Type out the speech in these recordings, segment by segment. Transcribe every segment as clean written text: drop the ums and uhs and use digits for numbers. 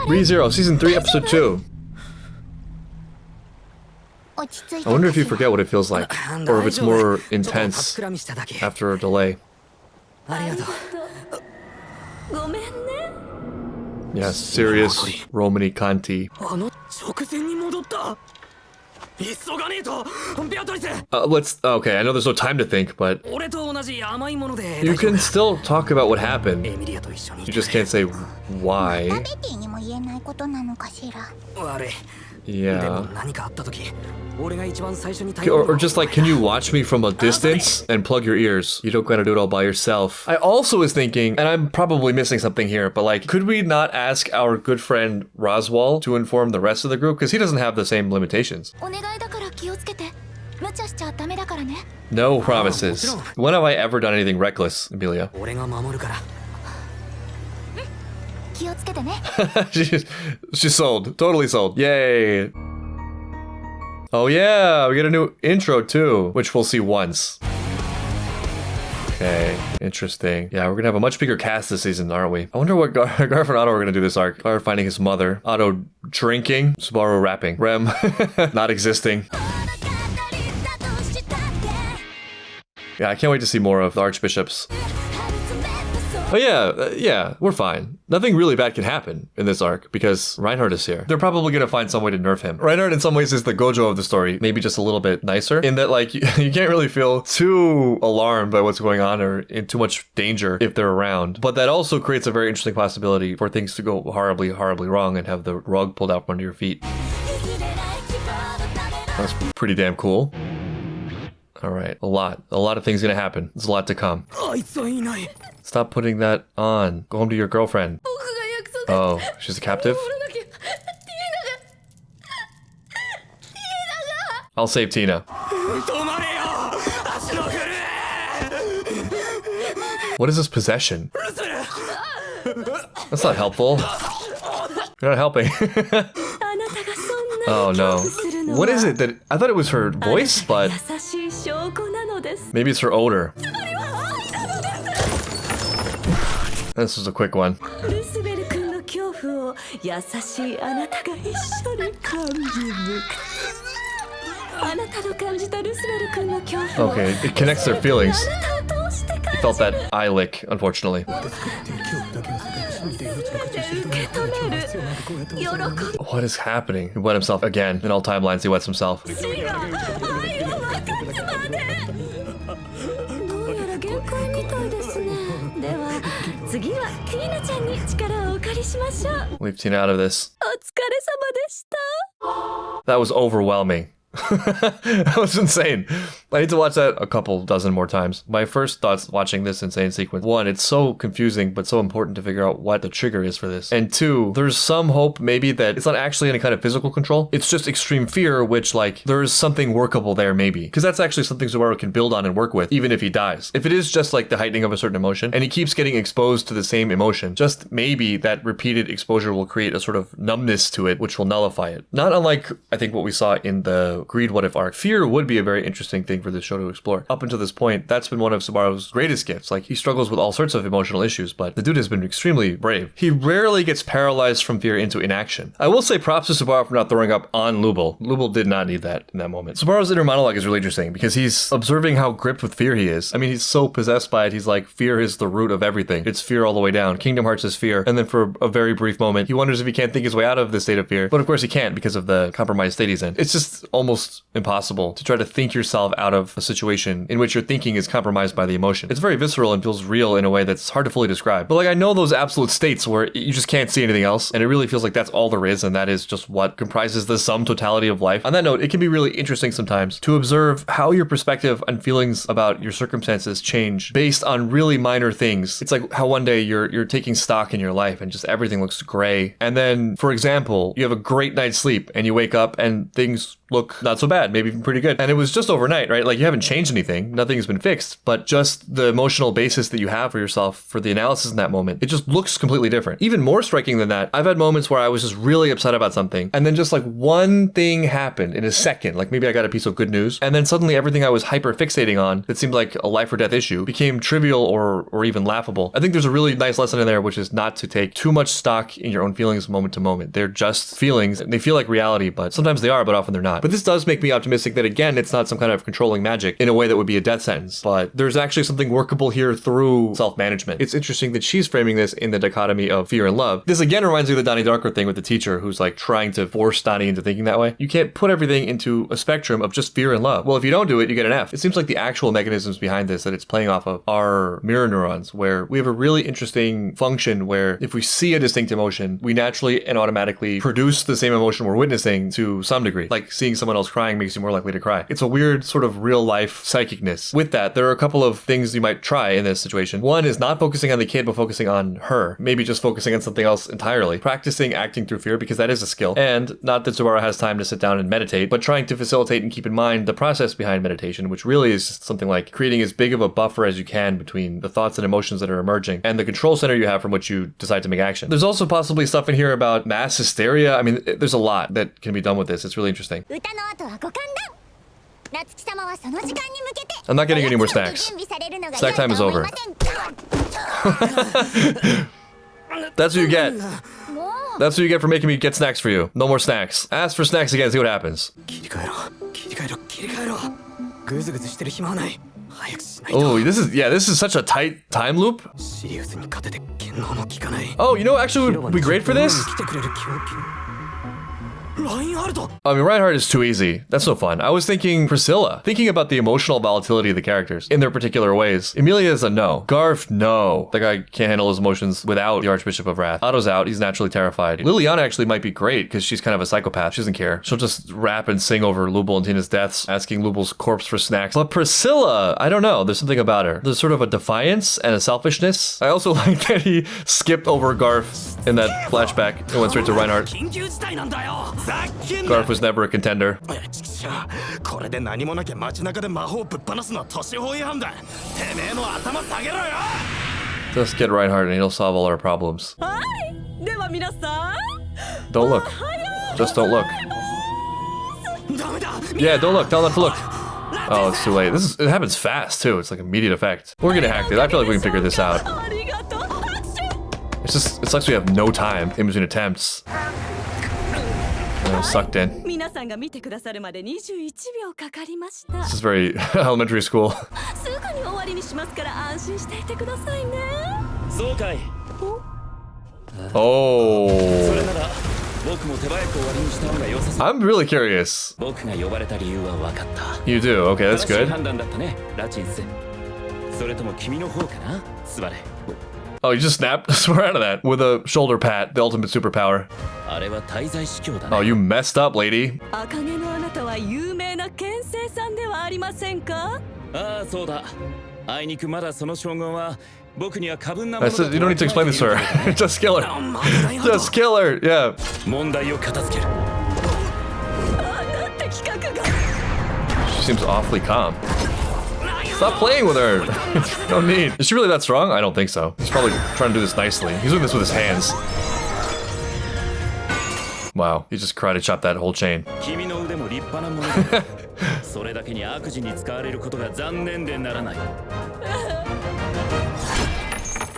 ReZero, Season 3, Episode 2. I wonder if you forget what it feels like, or if it's more intense after a delay. Yes, Sirius, Romani Kanti. Okay, I know there's no time to think, but you can still talk about what happened. You just can't say why. Yeah. Or just like, can you watch me from a distance and plug your ears? You don't gotta do it all by yourself. I also was thinking, and I'm probably missing something here, but like, could we not ask our good friend Roswell to inform the rest of the group? Because he doesn't have the same limitations. No promises. When have I ever done anything reckless, Emilia? She's sold. Totally sold. Yay. Oh yeah, we get a new intro too, which we'll see once. Okay, interesting. Yeah, we're gonna have a much bigger cast this season, aren't we? I wonder what Garf and Otto are gonna do this arc. Garf finding his mother, Otto drinking, Subaru rapping, Rem not existing. Yeah, I can't wait to see more of the archbishops. Oh yeah, we're fine. Nothing really bad can happen in this arc because Reinhardt is here. They're probably gonna find some way to nerf him. Reinhardt in some ways is the Gojo of the story, maybe just a little bit nicer, in that like you can't really feel too alarmed by what's going on or in too much danger if they're around. But that also creates a very interesting possibility for things to go horribly, horribly wrong and have the rug pulled out from under your feet. That's pretty damn cool. Alright, a lot of things gonna happen. There's a lot to come. Stop putting that on. Go home to your girlfriend. Oh, she's a captive? I'll save Tina. What is this possession? That's not helpful. You're not helping. Oh no. What is it that... I thought it was her voice, but... maybe it's her odor. This was a quick one. Okay, it connects their feelings. He felt that eye lick, unfortunately. What is happening? He wet himself again. In all timelines, he wets himself. Leave Tina out of this. That was overwhelming. That was insane. I need to watch that a couple dozen more times. My first thoughts watching this insane sequence: one, it's so confusing but so important to figure out what the trigger is for this, and two, there's some hope maybe that it's not actually any kind of physical control, it's just extreme fear, which like there's something workable there maybe, because that's actually something Subaru can build on and work with even if he dies. If it is just like the heightening of a certain emotion and he keeps getting exposed to the same emotion, just maybe that repeated exposure will create a sort of numbness to it which will nullify it. Not unlike I think what we saw in the Greed What If arc. Fear would be a very interesting thing for this show to explore. Up until this point, that's been one of Subaru's greatest gifts. Like, he struggles with all sorts of emotional issues, but the dude has been extremely brave. He rarely gets paralyzed from fear into inaction. I will say props to Subaru for not throwing up on Lubel. Lubel did not need that in that moment. Subaru's inner monologue is really interesting because he's observing how gripped with fear he is. I mean, he's so possessed by it. He's like, fear is the root of everything. It's fear all the way down. Kingdom Hearts is fear. And then for a very brief moment, he wonders if he can't think his way out of this state of fear. But of course he can't because of the compromised state he's in. It's just almost impossible to try to think yourself out of a situation in which your thinking is compromised by the emotion. It's very visceral and feels real in a way that's hard to fully describe. But like, I know those absolute states where you just can't see anything else, and it really feels like that's all there is, and that is just what comprises the sum totality of life. On that note, it can be really interesting sometimes to observe how your perspective and feelings about your circumstances change based on really minor things. It's like how one day you're taking stock in your life and just everything looks gray. And then, for example, you have a great night's sleep and you wake up and things look not so bad, maybe even pretty good. And it was just overnight, right? Like you haven't changed anything, nothing's been fixed, but just the emotional basis that you have for yourself for the analysis in that moment, it just looks completely different. Even more striking than that, I've had moments where I was just really upset about something, and then just like one thing happened in a second, like maybe I got a piece of good news, and then suddenly everything I was hyper fixating on that seemed like a life or death issue became trivial or even laughable. I think there's a really nice lesson in there, which is not to take too much stock in your own feelings moment to moment. They're just feelings. They feel like reality, but sometimes they are, but often they're not. But this does make me optimistic that, again, it's not some kind of controlling magic in a way that would be a death sentence, but there's actually something workable here through self-management. It's interesting that she's framing this in the dichotomy of fear and love. This again reminds me of the Donnie Darko thing with the teacher who's like trying to force Donnie into thinking that way. You can't put everything into a spectrum of just fear and love. Well, if you don't do it, you get an F. It seems like the actual mechanisms behind this that it's playing off of are mirror neurons, where we have a really interesting function where if we see a distinct emotion, we naturally and automatically produce the same emotion we're witnessing to some degree. Like seeing someone else crying makes you more likely to cry. It's a weird sort of real life psychicness. With that, there are a couple of things you might try in this situation. One is not focusing on the kid, but focusing on her. Maybe just focusing on something else entirely. Practicing acting through fear, because that is a skill. And not that Tsubara has time to sit down and meditate, but trying to facilitate and keep in mind the process behind meditation, which really is something like creating as big of a buffer as you can between the thoughts and emotions that are emerging and the control center you have from which you decide to make action. There's also possibly stuff in here about mass hysteria. I mean, there's a lot that can be done with this. It's really interesting. I'm not getting any more snacks. Snack time is over. That's what you get. That's what you get for making me get snacks for you. No more snacks. Ask for snacks again, see what happens. Oh, this is such a tight time loop. Oh, you know what actually would be great for this? I mean, Reinhardt is too easy. That's no fun. I was thinking Priscilla. Thinking about the emotional volatility of the characters in their particular ways. Emilia is a no. Garf, no. The guy can't handle his emotions without the Archbishop of Wrath. Otto's out. He's naturally terrified. Liliana actually might be great because she's kind of a psychopath. She doesn't care. She'll just rap and sing over Lubel and Tina's deaths, asking Lubel's corpse for snacks. But Priscilla, I don't know. There's something about her. There's sort of a defiance and a selfishness. I also like that he skipped over Garf in that flashback and went straight to Reinhardt. Garf was never a contender. Just get Reinhardt and he'll solve all our problems. Don't look. Just don't look. Yeah, don't look. Tell them not to look. Oh, it's too late. It happens fast too. It's like immediate effect. We're gonna hack it. I feel like we can figure this out. It sucks we have no time in between attempts. Sucked in. This is very elementary school. Oh. I'm really curious. You do? Okay, that's good. Oh, you just snapped? We're out of that. With a shoulder pat, the ultimate superpower. Oh, you messed up, lady. You don't need to explain this, sir. Just kill her. Just kill her, yeah. She seems awfully calm. Stop playing with her. No need. Is she really that strong? I don't think so. He's probably trying to do this nicely. He's doing this with his hands. Wow, he just karate chopped that whole chain.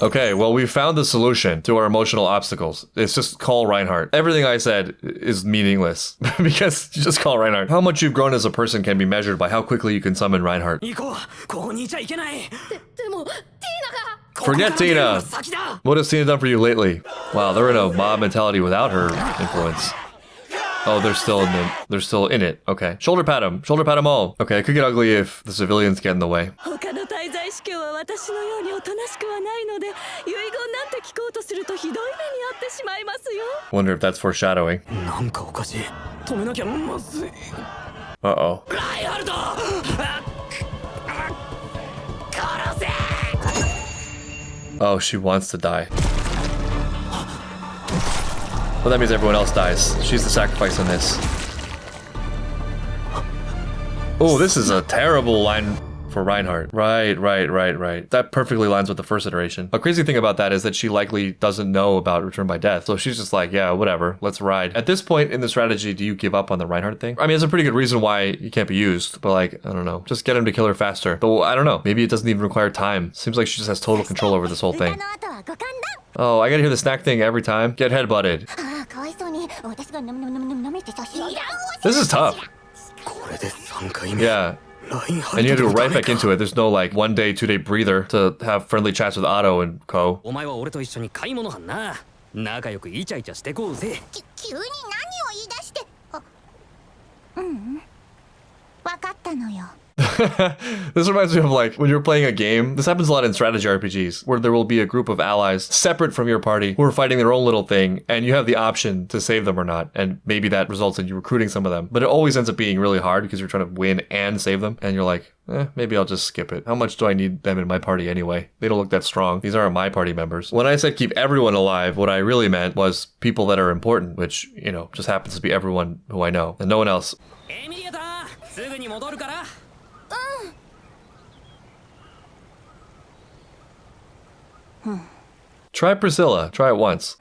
Okay, well, we found the solution to our emotional obstacles. It's just call Reinhardt. Everything I said is meaningless because you just call Reinhardt. How much you've grown as a person can be measured by how quickly you can summon Reinhardt. Forget Tina! What has Tina done for you lately? Wow, they're in a mob mentality without her influence. Oh, they're still in it. Okay. Shoulder pat him all. Okay, it could get ugly if the civilians get in the way. Wonder if that's foreshadowing. Uh-oh. Oh, she wants to die. Well, that means everyone else dies. She's the sacrifice in this. Oh, this is a terrible line for Reinhardt. Right. That perfectly lines with the first iteration. A crazy thing about that is that she likely doesn't know about Return by Death. So she's just like, yeah, whatever, let's ride. At this point in the strategy, do you give up on the Reinhardt thing? I mean, it's a pretty good reason why he can't be used, but like, I don't know. Just get him to kill her faster. But I don't know. Maybe it doesn't even require time. Seems like she just has total control over this whole thing. Oh, I gotta hear the snack thing every time. Get headbutted. This is tough. Yeah. And you have to go right back into it. There's no like 1 day, 2 day breather to have friendly chats with Otto and Co. This reminds me of like when you're playing a game. This happens a lot in strategy RPGs where there will be a group of allies separate from your party who are fighting their own little thing, and you have the option to save them or not, and maybe that results in you recruiting some of them, but it always ends up being really hard because you're trying to win and save them, and you're like, maybe I'll just skip it. How much do I need them in my party anyway? They don't look that strong. These aren't my party members. When I said keep everyone alive, what I really meant was people that are important, which, you know, just happens to be everyone who I know and no one else. Try Priscilla. Try it once.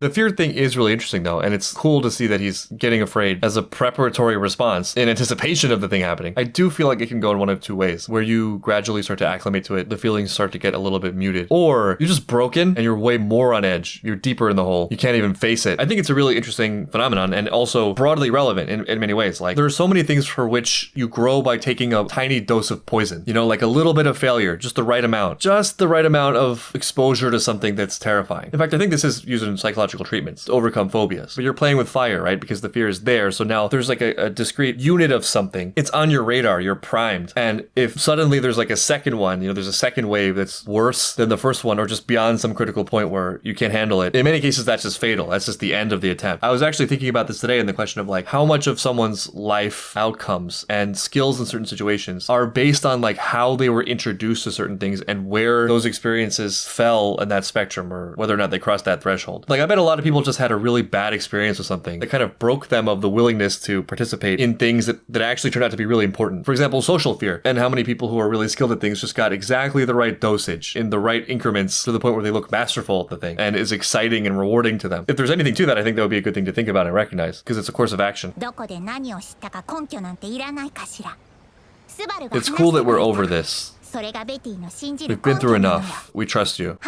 The fear thing is really interesting though, and it's cool to see that he's getting afraid as a preparatory response in anticipation of the thing happening. I do feel like it can go in one of two ways, where you gradually start to acclimate to it, the feelings start to get a little bit muted, or you're just broken and you're way more on edge, you're deeper in the hole, you can't even face it. I think it's a really interesting phenomenon and also broadly relevant in many ways. Like there are so many things for which you grow by taking a tiny dose of poison, you know, like a little bit of failure, just the right amount of exposure to something that's terrifying. In fact, I think this is used in psychological treatments to overcome phobias. But you're playing with fire, right? Because the fear is there. So now there's like a discrete unit of something. It's on your radar. You're primed. And if suddenly there's like a second one, you know, there's a second wave that's worse than the first one or just beyond some critical point where you can't handle it. In many cases, that's just fatal. That's just the end of the attempt. I was actually thinking about this today in the question of like how much of someone's life outcomes and skills in certain situations are based on like how they were introduced to certain things and where those experiences fell in that spectrum or whether or not they crossed that threshold. Like I bet a lot of people just had a really bad experience with something that kind of broke them of the willingness to participate in things that actually turned out to be really important. For example, social fear, and how many people who are really skilled at things just got exactly the right dosage in the right increments to the point where they look masterful at the thing and is exciting and rewarding to them. If there's anything to that, I think that would be a good thing to think about and recognize because it's a course of action. It's cool that we're over this. We've been through enough. We trust you.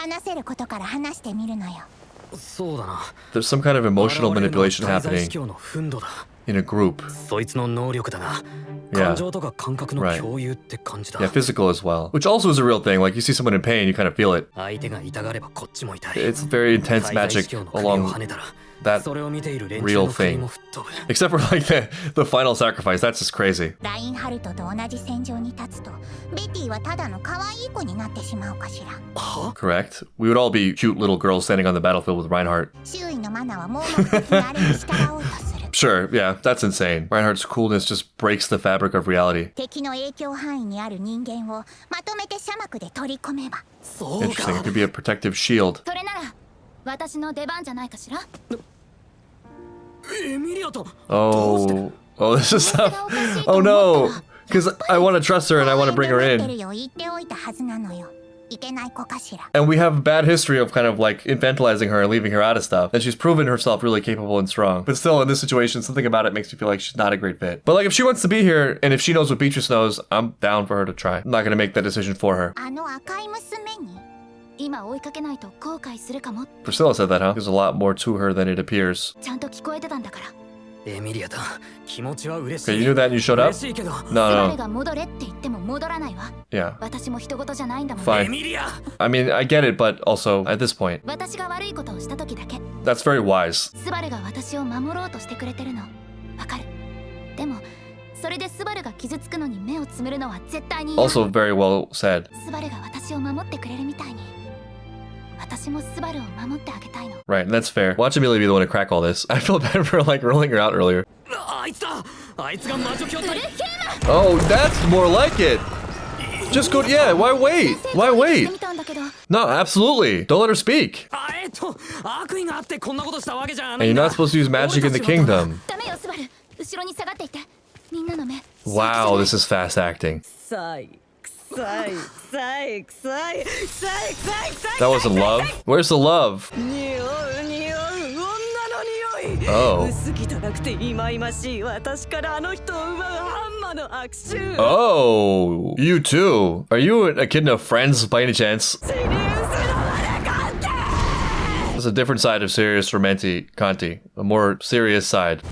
There's some kind of emotional manipulation happening in a group. Yeah. Right. Yeah, physical as well. Which also is a real thing. Like you see someone in pain, you kind of feel it. It's very intense magic along that real thing. Except for like the final sacrifice, that's just crazy. Correct. We would all be cute little girls standing on the battlefield with Reinhardt. Sure, yeah, that's insane. Reinhardt's coolness just breaks the fabric of reality. Interesting, it could be a protective shield. Oh, this is tough. Oh no, because I want to trust her and I want to bring her in. And we have a bad history of kind of like infantilizing her and leaving her out of stuff. And she's proven herself really capable and strong. But still, in this situation, something about it makes me feel like she's not a great fit. But like, if she wants to be here, and if she knows what Beatrice knows, I'm down for her to try. I'm not going to make that decision for her. Priscilla said that, huh? There's a lot more to her than it appears. Okay, you knew that and you showed up? No. Yeah. Fine. I mean, I get it, but also, at this point, that's very wise. Also very well said. Right, and that's fair. Watch Emilia be the one to crack all this. I feel bad for like rolling her out earlier. Oh, that's more like it. Just go, yeah, why wait? Why wait? No, absolutely. Don't let her speak. And you're not supposed to use magic in the kingdom. Wow, this is fast acting. That wasn't love? Where's the love? Oh. Oh, you too. Are you a kid of friends by any chance? There's a different side of Sirius Romanti Conti, a more serious side.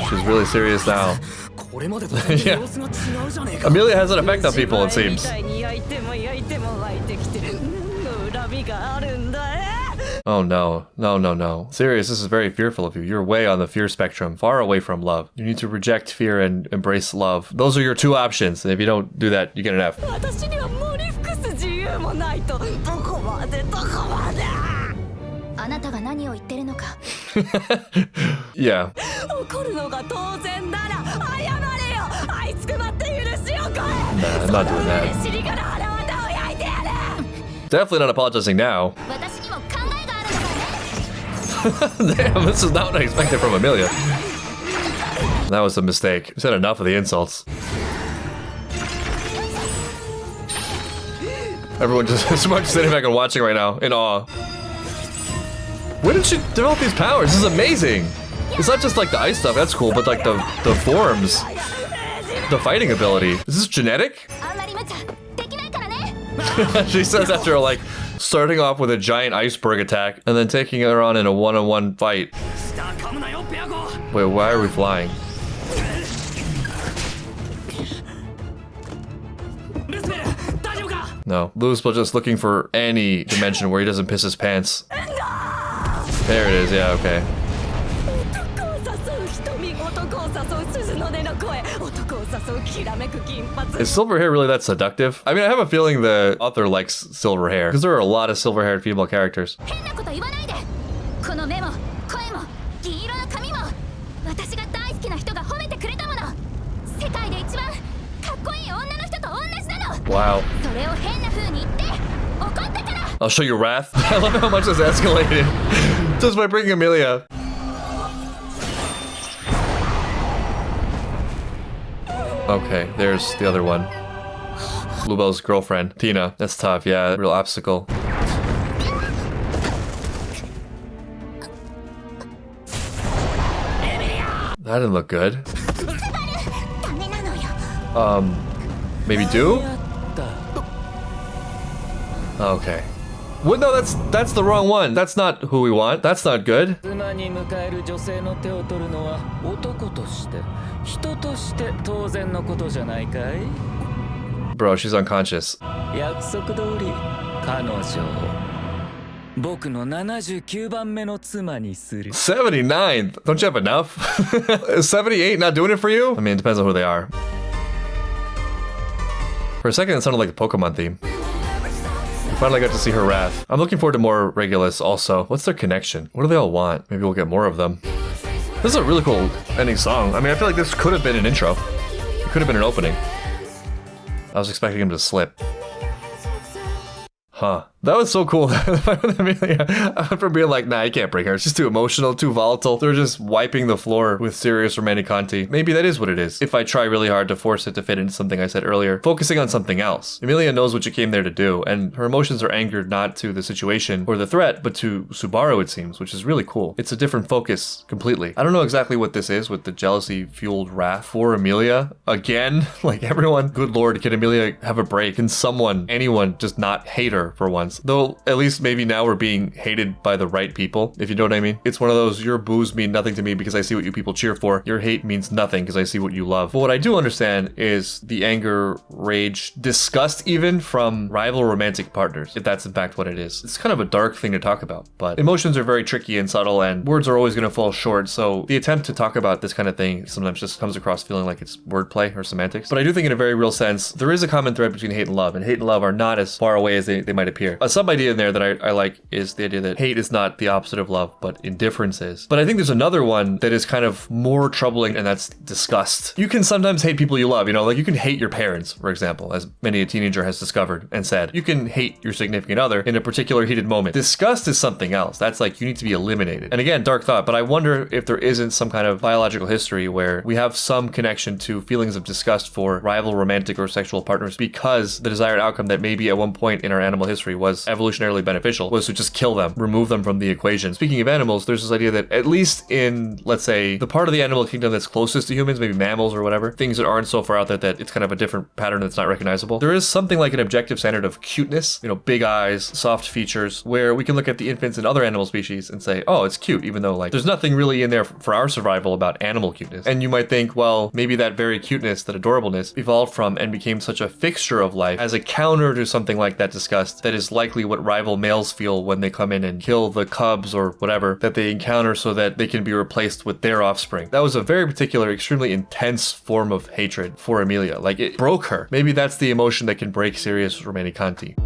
She's really serious now. Yeah. Emilia has an effect on people, it seems. Oh no, no, no, no. Sirius, this is very fearful of you. You're way on the fear spectrum, far away from love. You need to reject fear and embrace love. Those are your two options. And if you don't do that, you get an F. Yeah. Nah, I'm not doing that. Definitely not apologizing now. Damn, this is not what I expected from Emilia. That was a mistake. We said enough of the insults. Everyone just sitting back and watching right now, in awe. When did she develop these powers? This is amazing. It's not just like the ice stuff, that's cool, but like the forms. The fighting ability. Is this genetic? She says after like starting off with a giant iceberg attack and then taking her on in a one-on-one fight. Wait, why are we flying? No, Luz was just looking for any dimension where he doesn't piss his pants. There it is, yeah, okay. Is silver hair really that seductive? I mean, I have a feeling the author likes silver hair, because there are a lot of silver-haired female characters. Wow. I'll show you wrath. I love how much this escalated just by bringing Emilia. Okay, there's the other one. Lubel's girlfriend, Tina. That's tough, yeah, real obstacle. That didn't look good. Maybe do? Okay. Well, no, that's the wrong one. That's not who we want. That's not good. Bro, she's unconscious. 79? Don't you have enough? Is 78 not doing it for you? I mean, it depends on who they are. For a second, it sounded like a Pokemon theme. Finally got to see her wrath. I'm looking forward to more Regulus also. What's their connection? What do they all want? Maybe we'll get more of them. This is a really cool ending song. I mean, I feel like this could have been an intro. It could have been an opening. I was expecting him to slip. Huh. That was so cool. I went from being like, nah, you can't bring her. She's too emotional, too volatile. They're just wiping the floor with Sirius Romanti Conti. Maybe that is what it is. If I try really hard to force it to fit into something I said earlier, focusing on something else. Emilia knows what you came there to do, and her emotions are anchored not to the situation or the threat, but to Subaru, it seems, which is really cool. It's a different focus completely. I don't know exactly what this is with the jealousy-fueled wrath for Emilia. Again, like everyone, good lord, can Emilia have a break? Can someone, anyone, just not hate her for once? Though, at least maybe now we're being hated by the right people, if you know what I mean. It's one of those, your boos mean nothing to me because I see what you people cheer for. Your hate means nothing because I see what you love. But what I do understand is the anger, rage, disgust even from rival romantic partners, if that's in fact what it is. It's kind of a dark thing to talk about, but emotions are very tricky and subtle and words are always going to fall short. So the attempt to talk about this kind of thing sometimes just comes across feeling like it's wordplay or semantics. But I do think in a very real sense, there is a common thread between hate and love are not as far away as they might appear. there. A sub idea in there that I like is the idea that hate is not the opposite of love, but indifference is. But I think there's another one that is kind of more troubling, and that's disgust. You can sometimes hate people you love, like you can hate your parents, for example, as many a teenager has discovered and said. You can hate your significant other in a particular heated moment. Disgust is something else. That's like you need to be eliminated. And again, dark thought, but I wonder if there isn't some kind of biological history where we have some connection to feelings of disgust for rival romantic or sexual partners because the desired outcome that maybe at one point in our animal history was evolutionarily beneficial was to just kill them, remove them from the equation. Speaking of animals, there's this idea that at least in, let's say, the part of the animal kingdom that's closest to humans, maybe mammals or whatever, things that aren't so far out there that it's kind of a different pattern that's not recognizable. There is something like an objective standard of cuteness, big eyes, soft features, where we can look at the infants in other animal species and say, oh, it's cute, even though like there's nothing really in there for our survival about animal cuteness. And you might think, well, maybe that very cuteness, that adorableness, evolved from and became such a fixture of life as a counter to something like that disgust that is likely what rival males feel when they come in and kill the cubs or whatever that they encounter so that they can be replaced with their offspring. That was a very particular, extremely intense form of hatred for Emilia. Like, it broke her. Maybe that's the emotion that can break Sirius Romanicanti.